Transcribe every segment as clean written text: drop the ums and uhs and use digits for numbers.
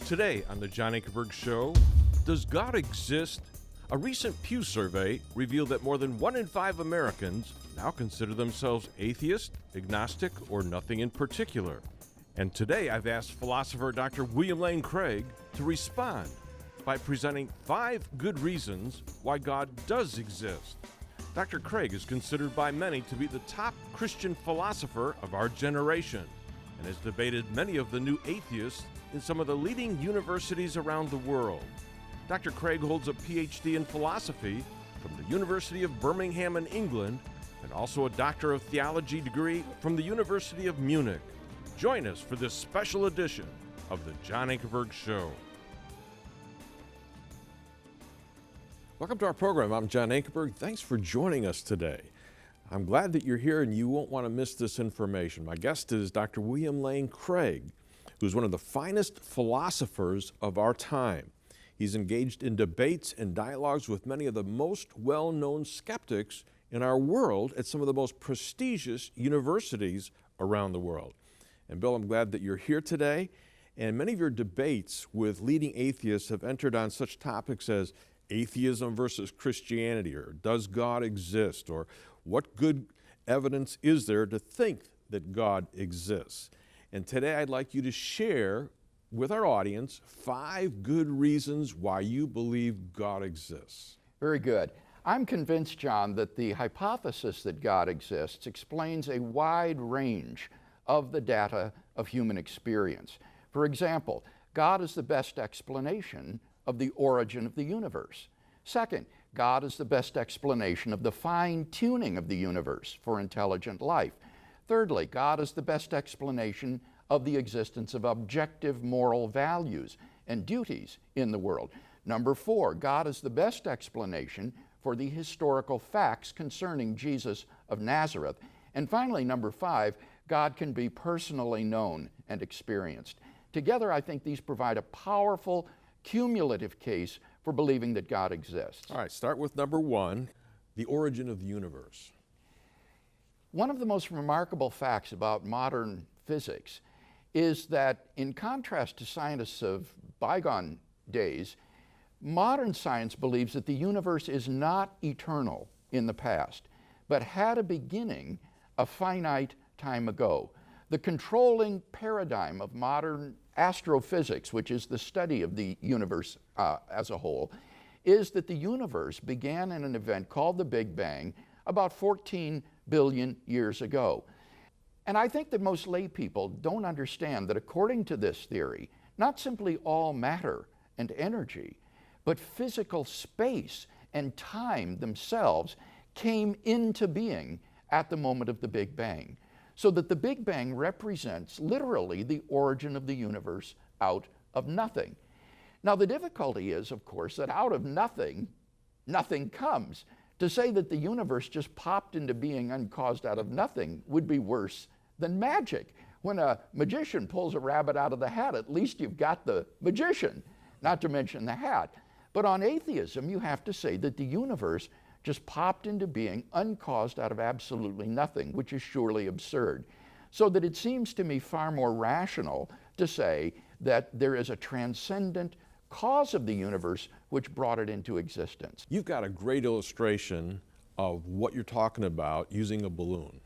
Today on the John Ankerberg Show, does God exist? A recent Pew survey revealed that more than 1 in 5 Americans now consider themselves atheist, agnostic, or nothing in particular. And today I've asked philosopher Dr. William Lane Craig to respond by presenting 5 good reasons why God does exist. Dr. Craig is considered by many to be the top Christian philosopher of our generation and has debated many of the new atheists in some of the leading universities around the world. Dr. Craig holds a PhD in philosophy from the University of Birmingham in England and also a Doctor of Theology degree from the University of Munich. Join us for this special edition of the John Ankerberg Show. Welcome to our program. I'm John Ankerberg. Thanks for joining us today. I'm glad that you're here and you won't want to miss this information. My guest is Dr. William Lane Craig, who's one of the finest philosophers of our time. He's engaged in debates and dialogues with many of the most well-known skeptics in our world at some of the most prestigious universities around the world. And Bill, I'm glad that you're here today. And many of your debates with leading atheists have entered on such topics as atheism versus Christianity, or does God exist, or what good evidence is there to think that God exists? And today I'd like you to share with our audience 5 good reasons why you believe God exists. Very good. I'm convinced, John, that the hypothesis that God exists explains a wide range of the data of human experience. For example, God is the best explanation of the origin of the universe. Second, God is the best explanation of the fine-tuning of the universe for intelligent life. Thirdly, God is the best explanation of the existence of objective moral values and duties in the world. Number 4, God is the best explanation for the historical facts concerning Jesus of Nazareth. And finally, number 5, God can be personally known and experienced. Together, I think these provide a powerful, cumulative case for believing that God exists. All right, start with number 1, the origin of the universe. One of the most remarkable facts about modern physics is that, in contrast to scientists of bygone days, modern science believes that the universe is not eternal in the past, but had a beginning a finite time ago. The controlling paradigm of modern astrophysics, which is the study of the universe as a whole, is that the universe began in an event called the Big Bang about 14 billion years ago. And I think that most lay people don't understand that, according to this theory, not simply all matter and energy, but physical space and time themselves came into being at the moment of the Big Bang. So that the Big Bang represents literally the origin of the universe out of nothing. Now, the difficulty is, of course, that out of nothing, nothing comes. To say that the universe just popped into being uncaused out of nothing would be worse than magic. When a magician pulls a rabbit out of the hat, at least you've got the magician, not to mention the hat. But on atheism, you have to say that the universe just popped into being uncaused out of absolutely nothing, which is surely absurd. So that it seems to me far more rational to say that there is a transcendent cause of the universe which brought it into existence. You've got a great illustration of what you're talking about using a balloon.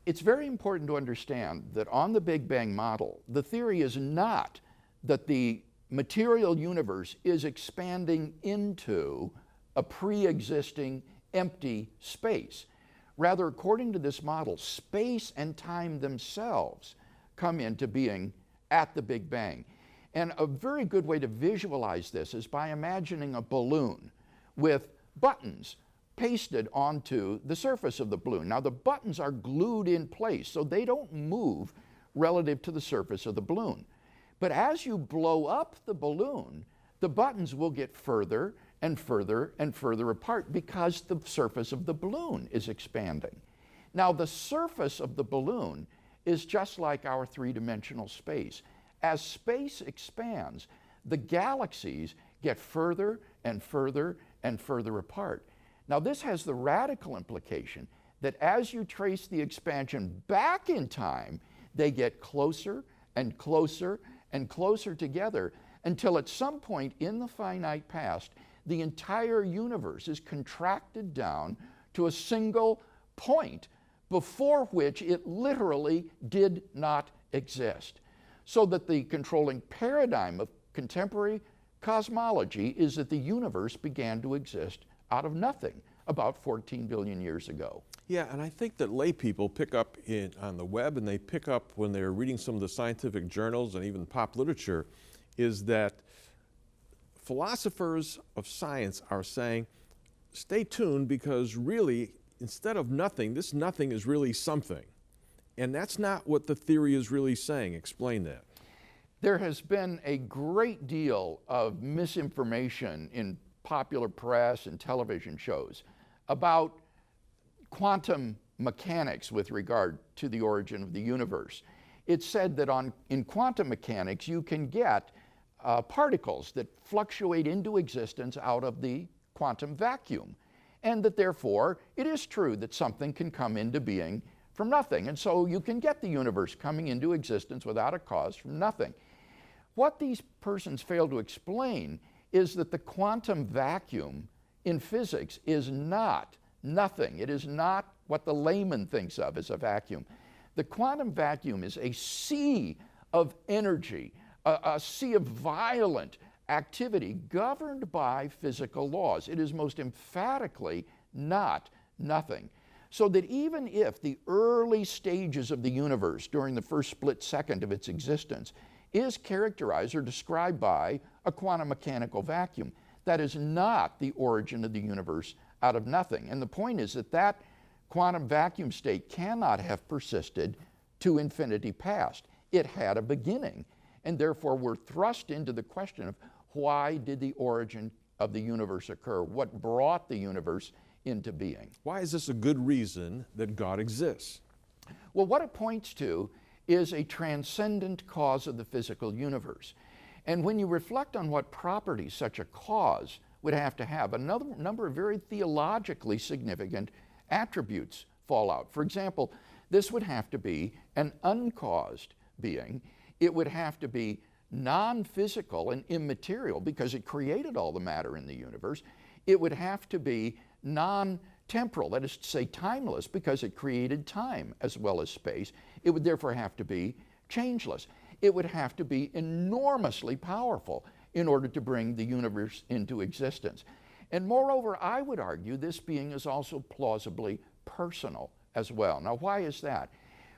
It's very important to understand that on the Big Bang model, the theory is not that the material universe is expanding into a pre-existing empty space. Rather, according to this model, space and time themselves come into being at the Big Bang. And a very good way to visualize this is by imagining a balloon with buttons pasted onto the surface of the balloon. Now, the buttons are glued in place, so they don't move relative to the surface of the balloon. But as you blow up the balloon, the buttons will get further and further and further apart because the surface of the balloon is expanding. Now, the surface of the balloon is just like our three-dimensional space. As space expands, the galaxies get further and further and further apart. Now, this has the radical implication that as you trace the expansion back in time, they get closer and closer and closer together until at some point in the finite past, the entire universe is contracted down to a single point before which it literally did not exist. So that the controlling paradigm of contemporary cosmology is that the universe began to exist out of nothing about 14 billion years ago. Yeah, and I think that lay people pick up on the web, and they pick up when they're reading some of the scientific journals and even pop literature, is that philosophers of science are saying, stay tuned, because really, instead of nothing, this nothing is really something. And that's not what the theory is really saying. Explain that. There has been a great deal of misinformation in popular press and television shows about quantum mechanics with regard to the origin of the universe. It's said that in quantum mechanics you can get particles that fluctuate into existence out of the quantum vacuum, and that therefore it is true that something can come into being from nothing, and so you can get the universe coming into existence without a cause from nothing. What these persons fail to explain is that the quantum vacuum in physics is not nothing. It is not what the layman thinks of as a vacuum. The quantum vacuum is a sea of energy, a sea of violent activity governed by physical laws. It is most emphatically not nothing. So that even if the early stages of the universe during the first split second of its existence is characterized or described by a quantum mechanical vacuum, that is not the origin of the universe out of nothing. And the point is that that quantum vacuum state cannot have persisted to infinity past. It had a beginning, and therefore we're thrust into the question of why did the origin of the universe occur? What brought the universe into being? Why is this a good reason that God exists? Well, what it points to is a transcendent cause of the physical universe. And when you reflect on what properties such a cause would have to have, a number of very theologically significant attributes fall out. For example, this would have to be an uncaused being. It would have to be non-physical and immaterial because it created all the matter in the universe. It would have to be non-temporal, that is to say timeless, because it created time as well as space. It would therefore have to be changeless. It would have to be enormously powerful in order to bring the universe into existence. And moreover, I would argue this being is also plausibly personal as well. Now, why is that?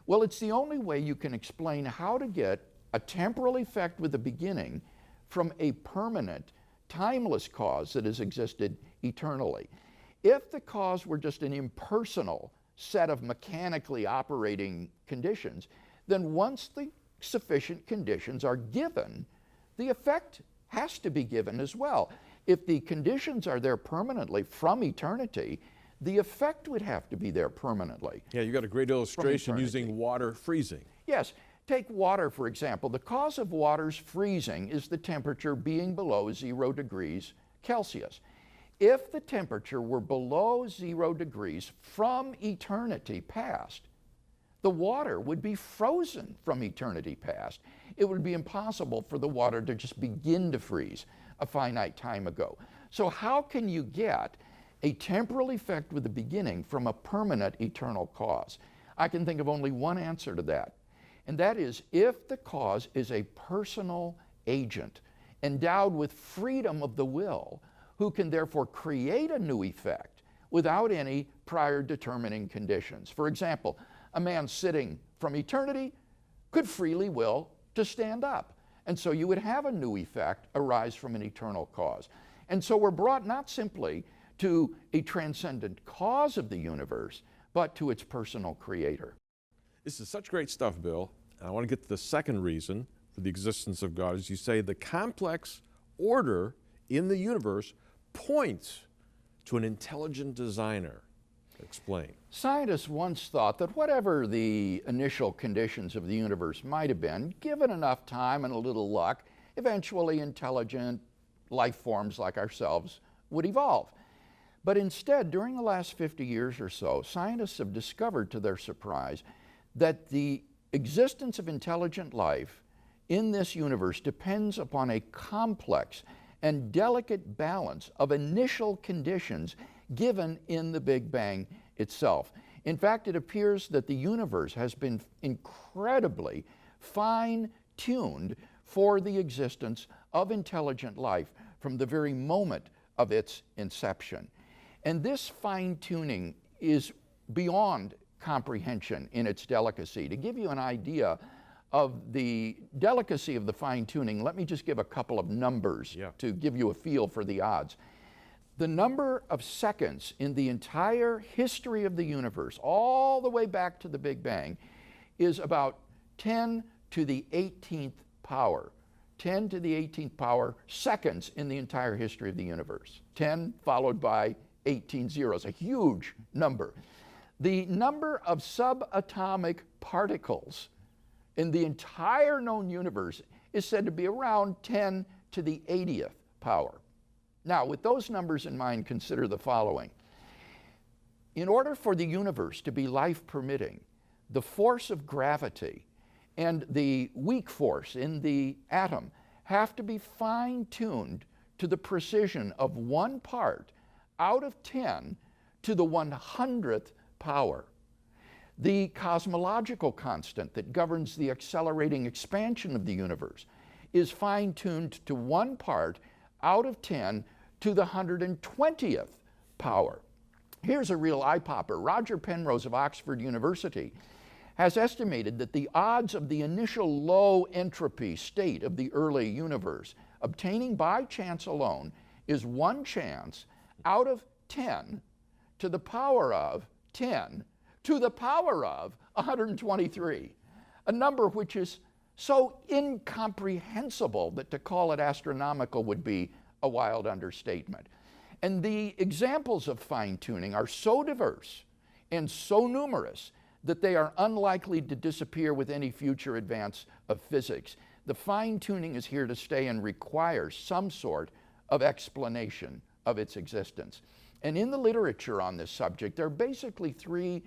Well, it's the only way you can explain how to get a temporal effect with a beginning from a permanent, timeless cause that has existed eternally. If the cause were just an impersonal set of mechanically operating conditions, then once the sufficient conditions are given, the effect has to be given as well. If the conditions are there permanently from eternity, the effect would have to be there permanently. Yeah, you got a great illustration using water freezing. Yes. Take water, for example. The cause of water's freezing is the temperature being below 0 degrees Celsius. If the temperature were below 0 degrees from eternity past, the water would be frozen from eternity past. It would be impossible for the water to just begin to freeze a finite time ago. So how can you get a temporal effect with a beginning from a permanent eternal cause? I can think of only one answer to that, and that is if the cause is a personal agent endowed with freedom of the will, who can therefore create a new effect without any prior determining conditions. For example, a man sitting from eternity could freely will to stand up. And so you would have a new effect arise from an eternal cause. And so we're brought not simply to a transcendent cause of the universe, but to its personal creator. This is such great stuff, Bill. And I want to get to the second reason for the existence of God. As you say, the complex order in the universe points to an intelligent designer. Explain. Scientists once thought that whatever the initial conditions of the universe might have been, given enough time and a little luck, eventually intelligent life forms like ourselves would evolve. But instead, during the last 50 years or so, scientists have discovered to their surprise that the existence of intelligent life in this universe depends upon a complex and delicate balance of initial conditions given in the Big Bang itself. In fact, it appears that the universe has been incredibly fine-tuned for the existence of intelligent life from the very moment of its inception. And this fine-tuning is beyond comprehension in its delicacy. To give you an idea of the delicacy of the fine-tuning, let me just give a couple of numbers to give you a feel for the odds. The number of seconds in the entire history of the universe, all the way back to the Big Bang, is about 10 to the 18th power. 10 to the 18th power seconds in the entire history of the universe. 10 followed by 18 zeros, a huge number. The number of subatomic particles in the entire known universe is said to be around 10 to the 80th power. Now, with those numbers in mind, consider the following. In order for the universe to be life-permitting, the force of gravity and the weak force in the atom have to be fine-tuned to the precision of 1 part out of 10 to the 100th power. The cosmological constant that governs the accelerating expansion of the universe is fine-tuned to 1 part out of 10 to the 120th power. Here's a real eye-popper. Roger Penrose of Oxford University has estimated that the odds of the initial low entropy state of the early universe obtaining by chance alone is 1 chance out of 10 to the power of 10 to the power of 123, a number which is so incomprehensible that to call it astronomical would be a wild understatement. And the examples of fine-tuning are so diverse and so numerous that they are unlikely to disappear with any future advance of physics. The fine-tuning is here to stay and requires some sort of explanation of its existence. And in the literature on this subject, there are basically 3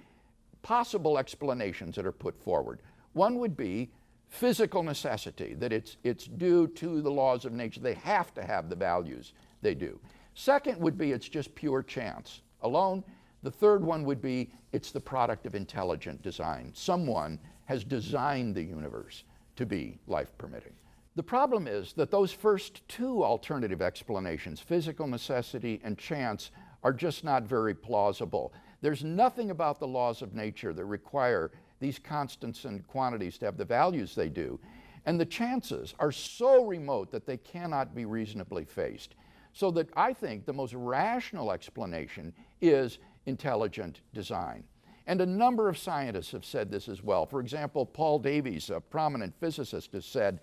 possible explanations that are put forward. One would be physical necessity, that it's due to the laws of nature. They have to have the values they do. Second would be it's just pure chance alone. The third one would be it's the product of intelligent design. Someone has designed the universe to be life-permitting. The problem is that those first 2 alternative explanations, physical necessity and chance, are just not very plausible. There's nothing about the laws of nature that require these constants and quantities to have the values they do, and the chances are so remote that they cannot be reasonably faced. So that I think the most rational explanation is intelligent design. And a number of scientists have said this as well. For example, Paul Davies, a prominent physicist, has said,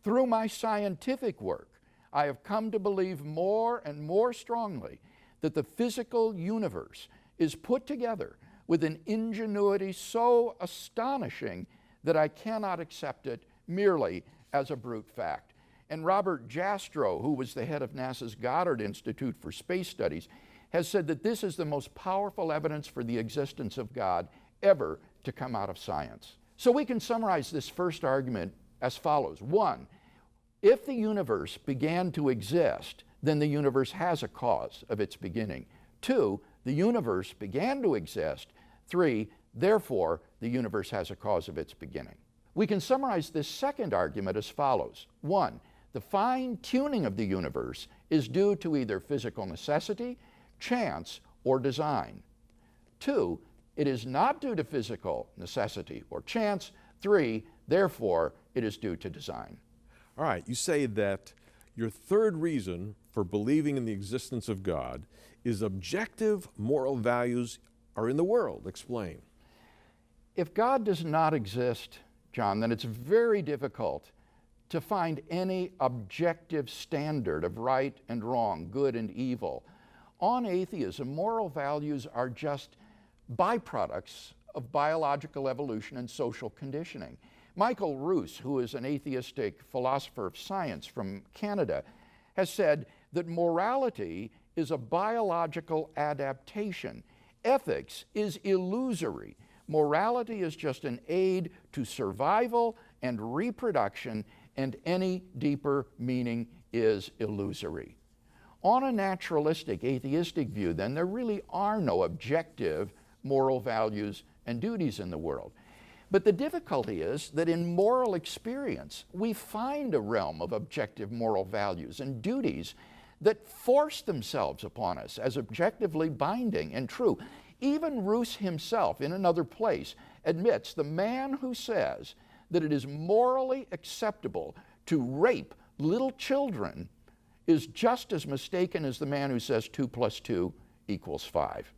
"Through my scientific work, I have come to believe more and more strongly that the physical universe is put together with an ingenuity so astonishing that I cannot accept it merely as a brute fact." And Robert Jastrow, who was the head of NASA's Goddard Institute for Space Studies, has said that this is the most powerful evidence for the existence of God ever to come out of science. So we can summarize this first argument as follows. 1, if the universe began to exist, then the universe has a cause of its beginning. 2, the universe began to exist. 3, therefore, the universe has a cause of its beginning. We can summarize this second argument as follows. 1, the fine-tuning of the universe is due to either physical necessity, chance, or design. 2, it is not due to physical necessity or chance. 3, therefore, it is due to design. All right, you say that your third reason for believing in the existence of God is objective moral values are in the world. Explain. If God does not exist, John, then it's very difficult to find any objective standard of right and wrong, good and evil. On atheism, moral values are just byproducts of biological evolution and social conditioning. Michael Ruse, who is an atheistic philosopher of science from Canada, has said that morality is a biological adaptation. Ethics is illusory. Morality is just an aid to survival and reproduction, and any deeper meaning is illusory. On a naturalistic, atheistic view, then, there really are no objective moral values and duties in the world. But the difficulty is that in moral experience, we find a realm of objective moral values and duties that force themselves upon us as objectively binding and true. Even Roos himself, in another place, admits the man who says that it is morally acceptable to rape little children is just as mistaken as the man who says 2 + 2 = 5.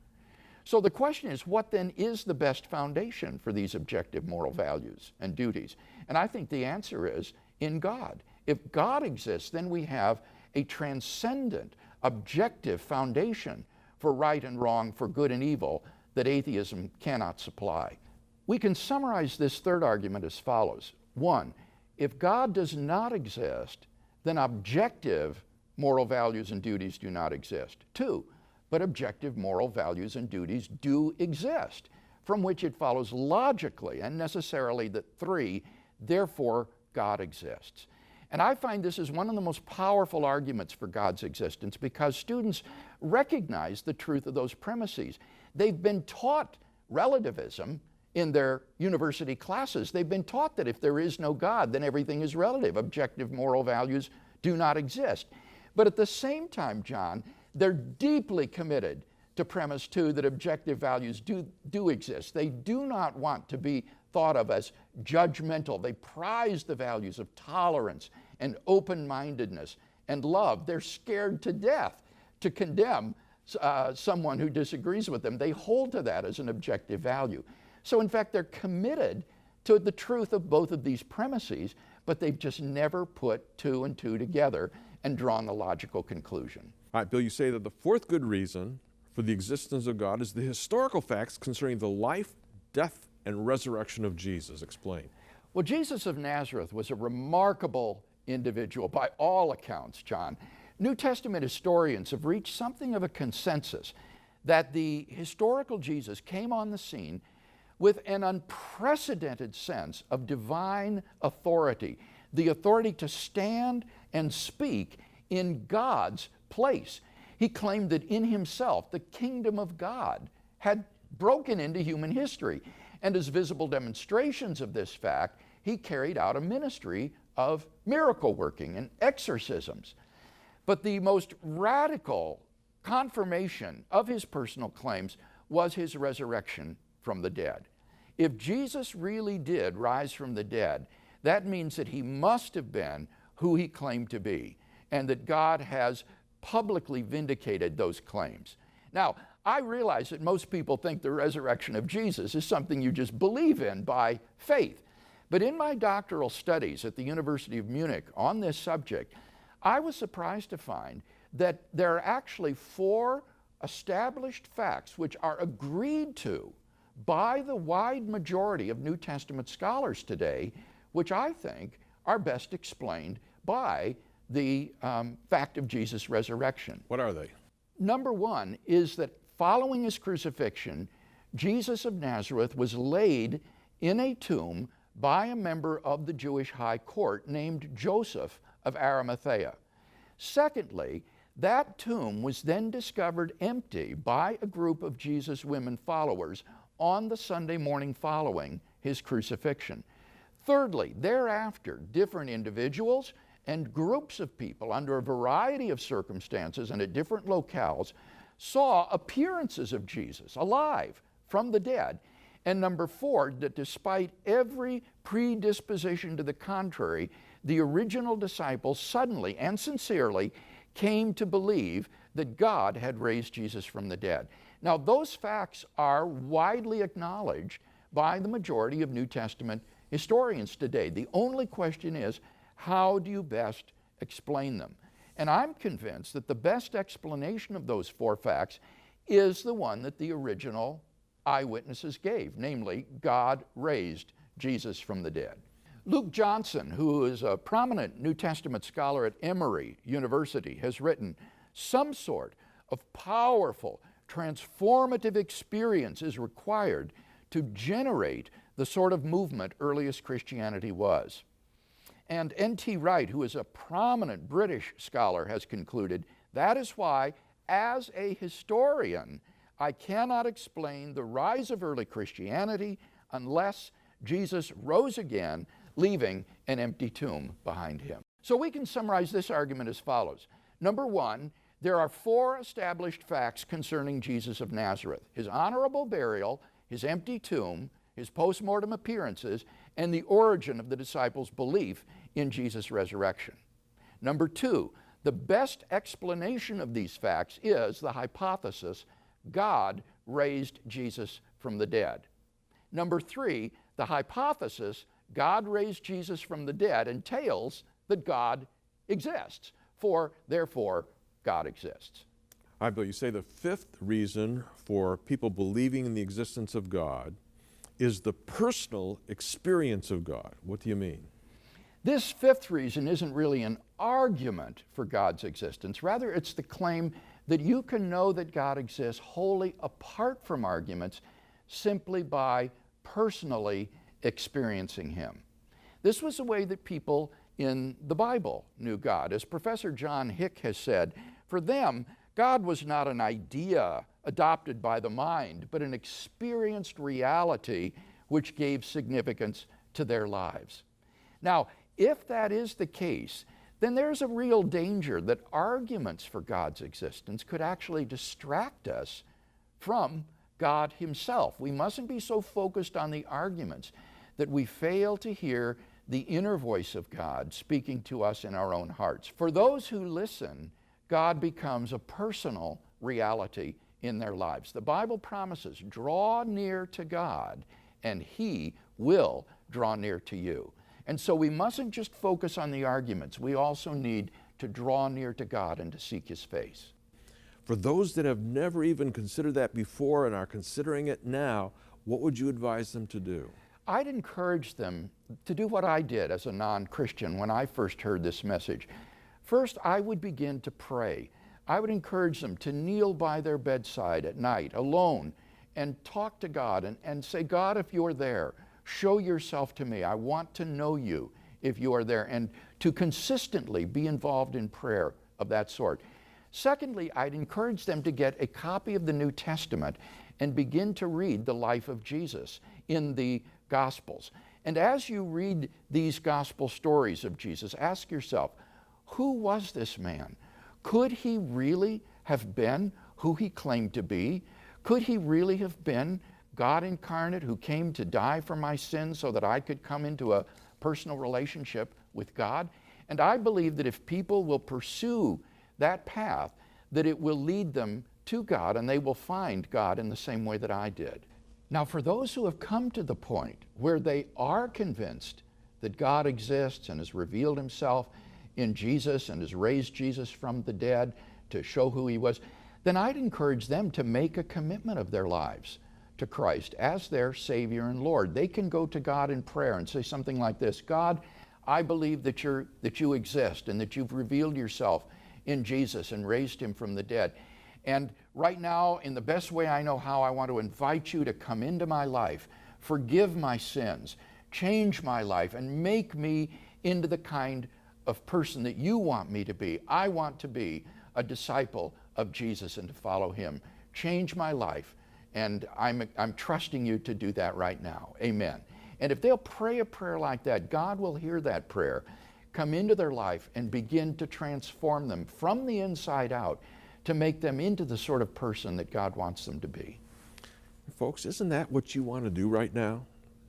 So the question is, what then is the best foundation for these objective moral values and duties? And I think the answer is in God. If God exists, then we have a transcendent, objective foundation for right and wrong, for good and evil, that atheism cannot supply. We can summarize this third argument as follows. 1, if God does not exist, then objective moral values and duties do not exist. 2, but objective moral values and duties do exist, from which it follows logically and necessarily that 3, therefore God exists. And I find this is one of the most powerful arguments for God's existence because students recognize the truth of those premises. They've been taught relativism in their university classes. They've been taught that if there is no God, then everything is relative. Objective moral values do not exist. But at the same time, John, they're deeply committed to premise 2, that objective values do exist. They do not want to be thought of as judgmental. They prize the values of tolerance and open-mindedness and love. They're scared to death to condemn someone who disagrees with them. They hold to that as an objective value. So in fact, they're committed to the truth of both of these premises, but they've just never put 2 and 2 together and drawn the logical conclusion. All right, Bill, you say that the fourth good reason for the existence of God is the historical facts concerning the life, death, and resurrection of Jesus. Explain. Well, Jesus of Nazareth was a remarkable individual by all accounts, John. New Testament historians have reached something of a consensus that the historical Jesus came on the scene with an unprecedented sense of divine authority, the authority to stand and speak in God's place. He claimed that in himself the kingdom of God had broken into human history. And as visible demonstrations of this fact, he carried out a ministry of miracle working and exorcisms. But the most radical confirmation of his personal claims was his resurrection from the dead. If Jesus really did rise from the dead, that means that he must have been who he claimed to be, and that God has publicly vindicated those claims. Now, I realize that most people think the resurrection of Jesus is something you just believe in by faith. But in my doctoral studies at the University of Munich on this subject, I was surprised to find that there are actually 4 established facts which are agreed to by the wide majority of New Testament scholars today, which I think are best explained by the fact of Jesus' resurrection. What are they? Number 1 is that following his crucifixion, Jesus of Nazareth was laid in a tomb by a member of the Jewish high court named Joseph of Arimathea. Secondly, that tomb was then discovered empty by a group of Jesus' women followers on the Sunday morning following his crucifixion. Thirdly, thereafter, different individuals and groups of people under a variety of circumstances and at different locales saw appearances of Jesus alive from the dead. And number 4, that despite every predisposition to the contrary, the original disciples suddenly and sincerely came to believe that God had raised Jesus from the dead. Now, those facts are widely acknowledged by the majority of New Testament historians today. The only question is, how do you best explain them? And I'm convinced that the best explanation of those 4 facts is the one that the original eyewitnesses gave, namely, God raised Jesus from the dead. Luke Johnson, who is a prominent New Testament scholar at Emory University, has written, "Some sort of powerful, transformative experience is required to generate the sort of movement earliest Christianity was." And N.T. Wright, who is a prominent British scholar, has concluded, that is why, as a historian, I cannot explain the rise of early Christianity unless Jesus rose again, leaving an empty tomb behind him. So we can summarize this argument as follows. Number one, there are 4 established facts concerning Jesus of Nazareth: his honorable burial, his empty tomb, his post-mortem appearances, and the origin of the disciples' belief in Jesus' resurrection. Number 2, the best explanation of these facts is the hypothesis God raised Jesus from the dead. Number 3, the hypothesis God raised Jesus from the dead entails that God exists, for therefore God exists. I believe you say the 5th reason for people believing in the existence of God is the personal experience of God. What do you mean? This 5th reason isn't really an argument for God's existence. Rather, it's the claim that you can know that God exists wholly apart from arguments, simply by personally experiencing Him. This was the way that people in the Bible knew God. As Professor John Hick has said, for them, God was not an idea adopted by the mind, but an experienced reality which gave significance to their lives. Now, if that is the case, then there's a real danger that arguments for God's existence could actually distract us from God Himself. We mustn't be so focused on the arguments that we fail to hear the inner voice of God speaking to us in our own hearts. For those who listen, God becomes a personal reality in their lives. The Bible promises, draw near to God, and He will draw near to you. And so we mustn't just focus on the arguments. We also need to draw near to God and to seek His face. For those that have never even considered that before and are considering it now, what would you advise them to do? I'd encourage them to do what I did as a non-Christian when I first heard this message. First, I would begin to pray. I would encourage them to kneel by their bedside at night alone and talk to God and say, God, if you're there, show yourself to me. I want to know you if you are there, and to consistently be involved in prayer of that sort. Secondly, I'd encourage them to get a copy of the New Testament and begin to read the life of Jesus in the Gospels. And as you read these gospel stories of Jesus, ask yourself, who was this man? Could he really have been who he claimed to be? Could he really have been God incarnate who came to die for my sins so that I could come into a personal relationship with God? And I believe that if people will pursue that path, that it will lead them to God, and they will find God in the same way that I did. Now, for those who have come to the point where they are convinced that God exists and has revealed Himself in Jesus and has raised Jesus from the dead to show who He was, then I'd encourage them to make a commitment of their lives to Christ as their Savior and Lord. They can go to God in prayer and say something like this: God, I believe that you exist and that you've revealed yourself in Jesus and raised Him from the dead. And right now, in the best way I know how, I want to invite you to come into my life, forgive my sins, change my life, and make me into the kind of person that you want me to be. I want to be a disciple of Jesus and to follow Him. Change my life, and I'm trusting you to do that right now. Amen. And if they'll pray a prayer like that, God will hear that prayer, come into their life, and begin to transform them from the inside out to make them into the sort of person that God wants them to be. Folks, isn't that what you want to do right now,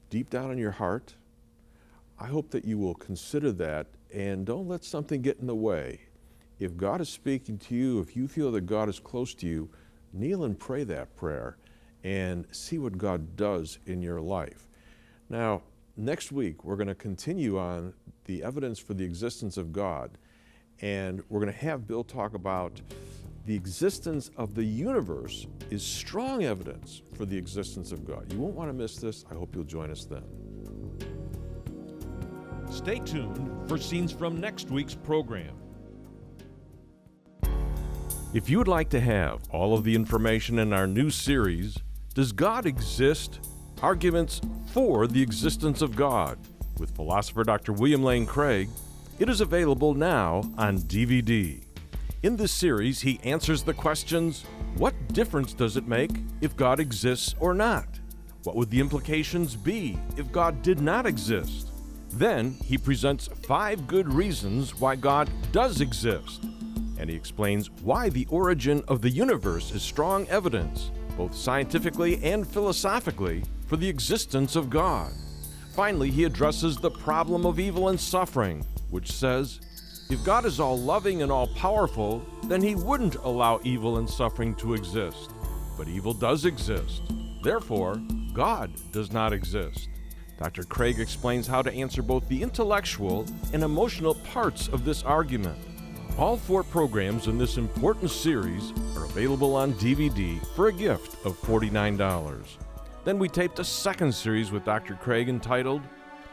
deep down in your heart? I hope that you will consider that and don't let something get in the way. If God is speaking to you, if you feel that God is close to you, kneel and pray that prayer and see what God does in your life. Now, next week, we're going to continue on the evidence for the existence of God, and we're going to have Bill talk about the existence of the universe is strong evidence for the existence of God. You won't want to miss this. I hope you'll join us then. Stay tuned for scenes from next week's program. If you would like to have all of the information in our new series, Does God Exist? Arguments for the Existence of God, with philosopher Dr. William Lane Craig. It is available now on DVD. In this series, he answers the questions: what difference does it make if God exists or not? What would the implications be if God did not exist? Then he presents 5 good reasons why God does exist. And he explains why the origin of the universe is strong evidence, both scientifically and philosophically, for the existence of God. Finally, he addresses the problem of evil and suffering, which says, if God is all-loving and all-powerful, then he wouldn't allow evil and suffering to exist. But evil does exist. Therefore, God does not exist. Dr. Craig explains how to answer both the intellectual and emotional parts of this argument. All 4 programs in this important series are available on DVD for a gift of $49. Then we taped a second series with Dr. Craig entitled,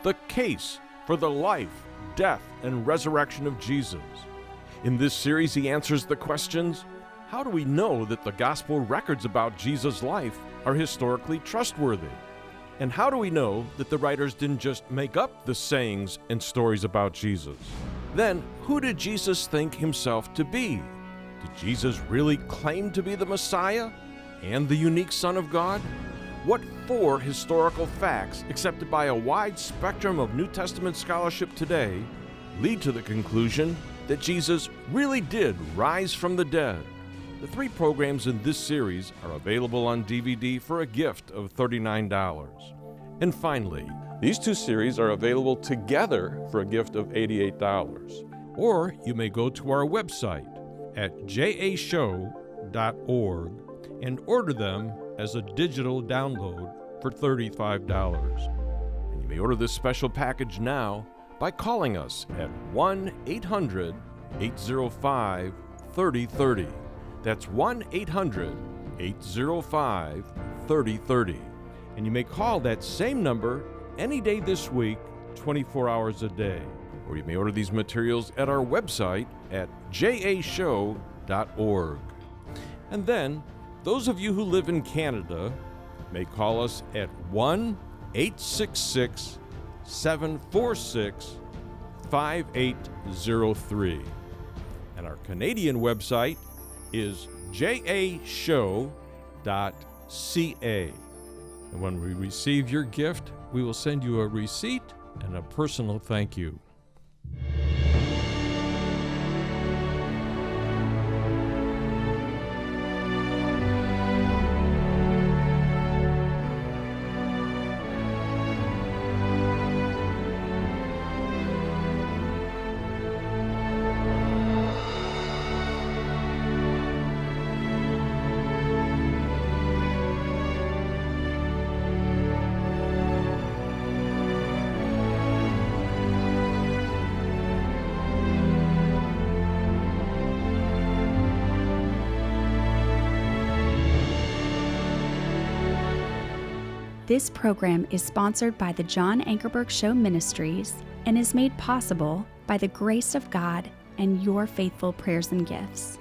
The Case for the Life, Death, and Resurrection of Jesus. In this series, he answers the questions: how do we know that the gospel records about Jesus' life are historically trustworthy? And how do we know that the writers didn't just make up the sayings and stories about Jesus? Then, who did Jesus think himself to be? Did Jesus really claim to be the Messiah and the unique Son of God? What 4 historical facts, accepted by a wide spectrum of New Testament scholarship today, lead to the conclusion that Jesus really did rise from the dead? The 3 programs in this series are available on DVD for a gift of $39. And finally, these 2 series are available together for a gift of $88. Or you may go to our website at jashow.org and order them as a digital download for $35. And you may order this special package now by calling us at 1-800-805-3030. That's 1-800-805-3030. And you may call that same number any day this week, 24 hours a day. Or you may order these materials at our website at jashow.org. And then, those of you who live in Canada may call us at 1-866-746-5803. And our Canadian website is jashow.ca. And when we receive your gift, we will send you a receipt and a personal thank you. This program is sponsored by the John Ankerberg Show Ministries and is made possible by the grace of God and your faithful prayers and gifts.